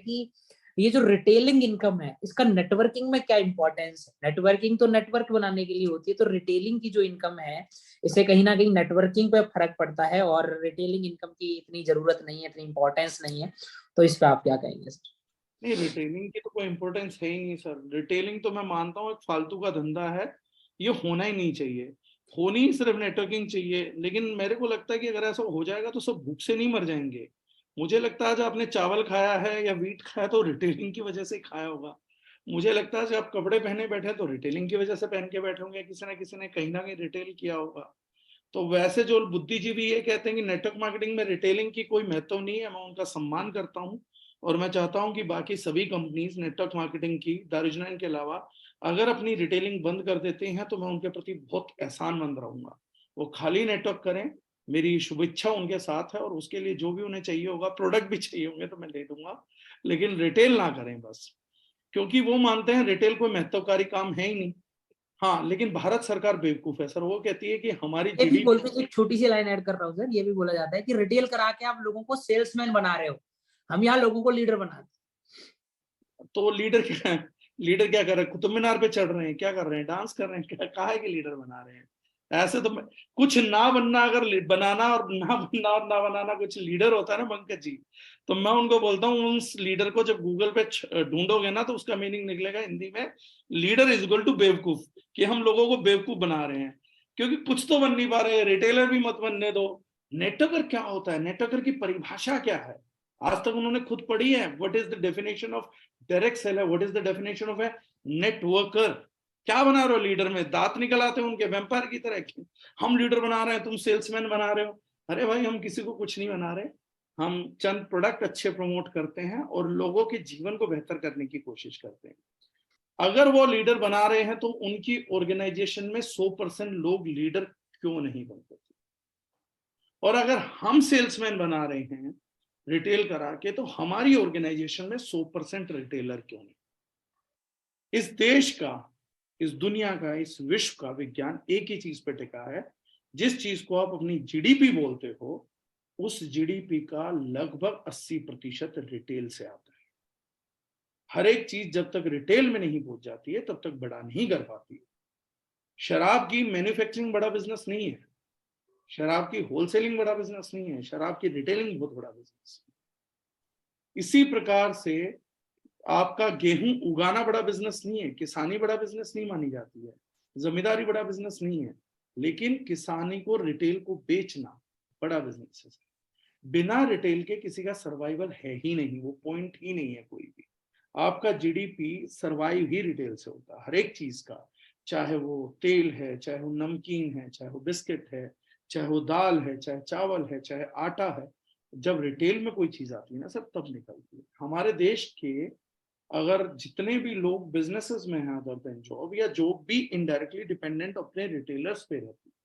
कि ये जो रिटेलिंग इनकम है इसका नेटवर्किंग में क्या इंपॉर्टेंस है। नेटवर्किंग तो नेटवर्क बनाने के लिए होती है, तो रिटेलिंग की जो इनकम है इससे कहीं ना कहीं नेटवर्किंग पे फर्क पड़ता है और रिटेलिंग इनकम की इतनी जरूरत नहीं है, इतनी इंपॉर्टेंस नहीं है। तो इस पे आप क्या कहेंगे सर? नहीं, रिटेलिंग की तो कोई इंपॉर्टेंस है ही नहीं सर। रिटेलिंग तो मैं मानता हूँ एक फालतू का धंधा है, ये होना ही नहीं चाहिए। होनी ही सिर्फ नेटवर्किंग चाहिए। लेकिन मेरे को लगता है कि अगर ऐसा हो जाएगा तो सब भूख से नहीं मर जाएंगे। मुझे लगता है जब आपने चावल खाया है या वीट खाया तो रिटेलिंग की वजह से ही खाया होगा। मुझे लगता है जब आप कपड़े पहने बैठे तो रिटेलिंग की वजह से पहन के बैठे होंगे, किसी ने कहीं ना कहीं रिटेल किया होगा। तो वैसे जो बुद्धिजीवी ये कहते हैं कि नेटवर्क मार्केटिंग में रिटेलिंग की कोई महत्व नहीं है, मैं उनका सम्मान करता हूँ। और मैं चाहता हूं कि बाकी सभी कंपनीज नेटवर्क मार्केटिंग की दारुजनाइन के अलावा अगर अपनी रिटेलिंग बंद कर देते हैं तो मैं उनके प्रति बहुत एहसानमंद रहूंगा। वो खाली नेटवर्क करें, मेरी शुभेच्छा उनके साथ है। और उसके लिए जो भी उन्हें चाहिए होगा, प्रोडक्ट भी चाहिए होंगे तो मैं ले दूंगा, लेकिन रिटेल ना करें बस। क्योंकि वो मानते हैं रिटेल कोई महत्वकारी काम है ही नहीं। हाँ, लेकिन भारत सरकार बेवकूफ है सर। वो कहती है कि हमारी ये भी जीडीपी। बोलते हैं, एक छोटी सी लाइन ऐड कर रहा हूँ सर, ये भी बोला जाता है कि रिटेल करा के आप लोगों को सेल्समैन बना रहे हो, हम यहाँ लोगों को लीडर बना। तो लीडर क्या कर रहे हैं? कुतुब मीनार पे चढ़ रहे हैं? क्या कर रहे हैं? डांस कर रहे हैं? क्या कहा है कि लीडर बना रहे हैं? ऐसे तो कुछ ना बनना, अगर बनाना और ना बनना और ना बनाना कुछ लीडर होता है ना पंकज जी, तो मैं उनको बोलता हूँ उस लीडर को जब गूगल पे ढूंढोगे ना तो उसका मीनिंग निकलेगा हिंदी में, लीडर इज इक्वल टू बेवकूफ। कि हम लोगों को बेवकूफ बना रहे हैं क्योंकि कुछ तो बन नहीं पा रहे। रिटेलर भी मत बनने दो। नेटवर्कर क्या होता है? नेटवर्कर की परिभाषा क्या है? आज तक उन्होंने खुद पढ़ी है? What is the definition of direct seller? What is the definition of A networker? क्या बना रहे हो लीडर में? दांत निकल आते हैं उनके वेम्पायर की तरह की। हम लीडर बना रहे हैं, तुम सेल्समैन बना रहे हो। अरे भाई, हम किसी को कुछ नहीं बना रहे। हम चंद प्रोडक्ट अच्छे प्रमोट करते हैं और लोगों के जीवन को बेहतर करने की कोशिश करते हैं। अगर वो लीडर बना रहे हैं तो उनकी ऑर्गेनाइजेशन में 100% लोग लीडर क्यों नहीं बनते? और अगर हम सेल्समैन बना रहे हैं रिटेल करा के तो हमारी ऑर्गेनाइजेशन में 100% रिटेलर क्यों नहीं? इस देश का, इस दुनिया का, इस विश्व का विज्ञान एक ही चीज पे टिका है। जिस चीज को आप अपनी जीडीपी बोलते हो, उस जीडीपी का लगभग 80% रिटेल से आता है। हर एक चीज जब तक रिटेल में नहीं पहुंच जाती है तब तक बड़ा नहीं कर पाती। शराब की मैन्युफैक्चरिंग बड़ा बिजनेस नहीं है। शराब की होलसेलिंग बड़ा बिजनेस नहीं है। शराब की रिटेलिंग बहुत बड़ा बिजनेस है। इसी प्रकार से आपका गेहूं उगाना बड़ा बिजनेस नहीं है। किसानी बड़ा बिजनेस नहीं मानी जाती है। जमींदारी बड़ा बिजनेस नहीं है। लेकिन किसानी को, रिटेल को बेचना बड़ा बिजनेस है। बिना रिटेल के किसी का सर्वाइवल है ही नहीं, वो पॉइंट ही नहीं है कोई भी। आपका जीडीपी सर्वाइव ही रिटेल से होता है, हर एक चीज का। चाहे वो तेल है, चाहे वो नमकीन है, चाहे वो बिस्किट है, चाहे वो दाल है, चाहे चावल है, चाहे आटा है। जब रिटेल में कोई चीज आती है ना सब, तब निकलती है। हमारे देश के अगर जितने भी लोग बिजनेसेस में हैं अदर देन जॉब, या जॉब भी इनडायरेक्टली डिपेंडेंट अपने रिटेलर्स पे रहती है।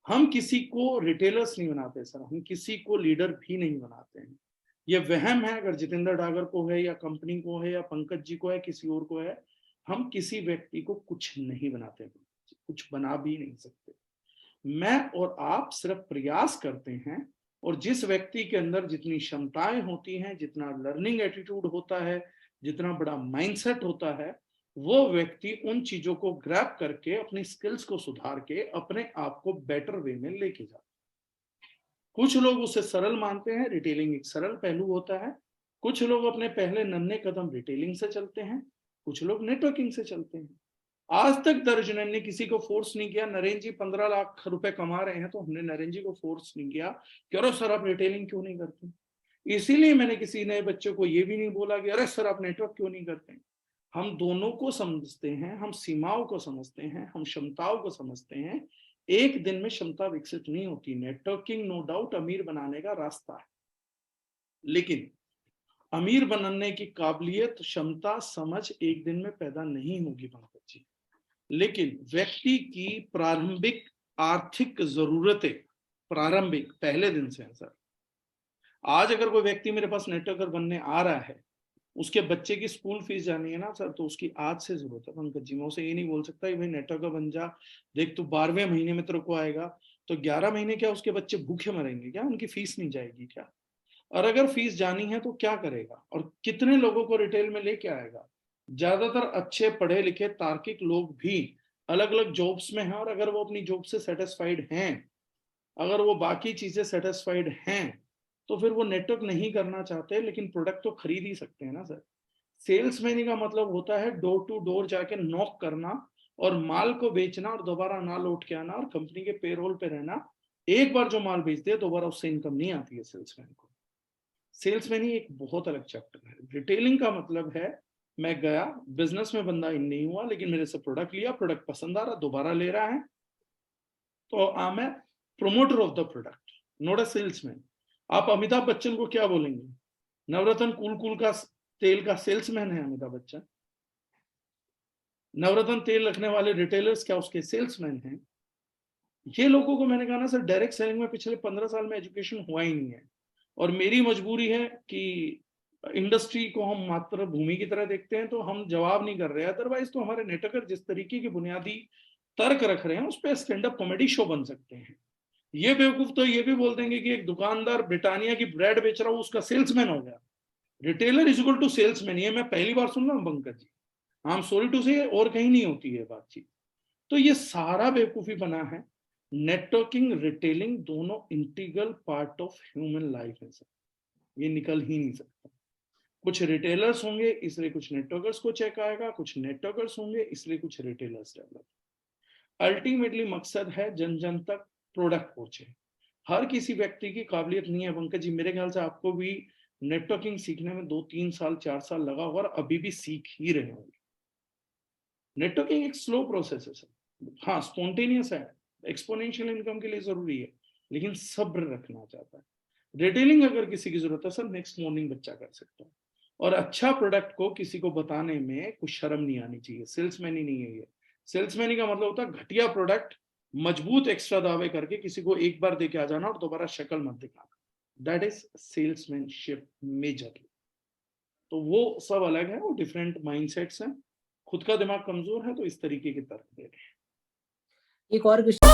हम किसी को रिटेलर्स नहीं बनाते सर, हम किसी को लीडर भी नहीं बनाते हैं। ये वहम है अगर जितेंद्र डागर को है, या कंपनी को है, या पंकज जी को है, किसी और को है। हम किसी व्यक्ति को कुछ नहीं बनाते, कुछ बना भी नहीं सकते। मैं और आप सिर्फ प्रयास करते हैं। और जिस व्यक्ति के अंदर जितनी क्षमताएं होती हैं, जितना लर्निंग एटीट्यूड होता है, जितना बड़ा माइंडसेट होता है, वो व्यक्ति उन चीजों को ग्रैब करके अपनी स्किल्स को सुधार के अपने आप को बेटर वे में लेके जाता है। कुछ लोग उसे सरल मानते हैं, रिटेलिंग एक सरल पहलू होता है। कुछ लोग अपने पहले नन्हे कदम रिटेलिंग से चलते हैं, कुछ लोग नेटवर्किंग से चलते हैं। आज तक दर्जनन ने किसी को फोर्स नहीं किया। नरेंद्र जी 15 लाख रुपए कमा रहे हैं तो हमने नरेंद्र जी को फोर्स नहीं किया कि अरे सर आप रिटेलिंग क्यों नहीं करते। इसीलिए मैंने किसी नए बच्चे को ये भी नहीं बोला कि अरे सर आप नेटवर्क क्यों नहीं करते। हम दोनों को समझते हैं, हम सीमाओं को समझते हैं, हम क्षमताओं को समझते हैं। एक दिन में क्षमता विकसित नहीं होती। नेटवर्किंग नो डाउट अमीर बनाने का रास्ता है, लेकिन अमीर बनने की काबिलियत, क्षमता, समझ एक दिन में पैदा नहीं होगी पंकज जी। लेकिन व्यक्ति की प्रारंभिक आर्थिक जरूरतें प्रारंभिक पहले दिन से है सर। आज अगर कोई व्यक्ति मेरे पास नेटवर्कर बनने आ रहा है, उसके बच्चे की स्कूल फीस जानी है ना सर, तो उसकी आज से जरूरत है पंकज जी। मैं उसे ये नहीं बोल सकता कि भाई नेटवर्कर बन जा, देख तू 12वें महीने में तेरे को आएगा तो 11 महीने क्या उसके बच्चे भूखे मरेंगे क्या? उनकी फीस नहीं जाएगी क्या? और अगर फीस जानी है तो क्या करेगा और कितने लोगों को रिटेल में लेके आएगा। ज्यादातर अच्छे पढ़े लिखे तार्किक लोग भी अलग अलग जॉब्स में हैं, और अगर वो अपनी जॉब से सेटिस्फाइड हैं, अगर वो बाकी चीजें सेटिस्फाइड हैं, तो फिर वो नेटवर्क नहीं करना चाहते, लेकिन प्रोडक्ट तो खरीद ही सकते हैं ना सर। सेल्समैन का मतलब होता है डोर टू डोर जाके नॉक करना और माल को बेचना और दोबारा ना लौट के आना और कंपनी के पेरोल पे रहना। एक बार जो माल बेच दे दोबारा उससे इनकम नहीं आती है सेल्समैन को। सेल्समैन ही एक बहुत अलग चैप्टर है। रिटेलिंग का मतलब है मैं गया, बिजनेस में बंदा इन नहीं हुआ, लेकिन मेरे से प्रोडक्ट लिया, प्रोडक्ट पसंद आ रहा, दोबारा ले रहा है, तो I am promoter of the product, not a salesman. आप अमिताभ बच्चन को क्या बोलेंगे? नवरत्न कूल कूल का तेल का सेल्समैन है अमिताभ बच्चन। नवरत्न तेल रखने वाले रिटेलर्स क्या उसके सेल्समैन हैं? ये लोगों को मैंने कहा ना सर, डायरेक्ट सेलिंग में पिछले 15 साल में एजुकेशन हुआ ही नहीं है, और मेरी मजबूरी है कि इंडस्ट्री को हम मात्र भूमि की तरह देखते हैं, तो हम जवाब नहीं कर रहे। अदरवाइज तो हमारे नेटवर्कर जिस तरीके के बुनियादी तर्क रख रहे हैं उस पर स्टैंड अप कॉमेडी शो बन सकते हैं। ये बेवकूफ तो ये भी बोल देंगे कि एक दुकानदार ब्रिटानिया की ब्रेड बेच रहा हूँ उसका सेल्समैन हो गया। Retailer is equal to salesman, ये मैं पहली बार सुन रहा हूँ Pankaj ji, I am sorry to say, और कहीं नहीं होती है बातचीत। तो ये सारा बेवकूफी बना है। नेटवर्किंग रिटेलिंग दोनों integral part of human life है सर, ये निकल ही नहीं सकता। कुछ रिटेलर्स होंगे इसलिए कुछ नेटवर्कर्स को चेक आएगा, कुछ नेटवर्कर्स होंगे इसलिए कुछ रिटेलर्स डेवलप। अल्टीमेटली मकसद है जन जन तक प्रोडक्ट पहुंचे। हर किसी व्यक्ति की काबिलियत नहीं है पंकज जी, मेरे ख्याल से आपको भी नेटवर्किंग सीखने में 2-3 साल 4 साल लगा होगा और अभी भी सीख ही रहे होंगे। नेटवर्किंग एक स्लो प्रोसेस है सर, हाँ स्पॉन्टेनियस है, एक्सपोनेंशियल इनकम के लिए जरूरी है, लेकिन सब्र रखना चाहता है। रिटेलिंग अगर किसी की जरूरत है सर, नेक्स्ट मॉर्निंग बच्चा कर सकता है, और अच्छा प्रोडक्ट को किसी को बताने में कुछ शर्म नहीं आनी चाहिए। सेल्समैन नहीं है ये। सेल्समैन का मतलब होता है घटिया प्रोडक्ट मजबूत एक्स्ट्रा दावे करके किसी को एक बार देके आ जाना और दोबारा शक्ल मत दिखाना। That is salesmanship majorly. तो वो सब अलग है, वो डिफरेंट माइंडसेट्स हैं। खुद का दिमाग कमजोर है तो इस तरीके के तर्क दे रहे हैं। एक और क्वेश्चन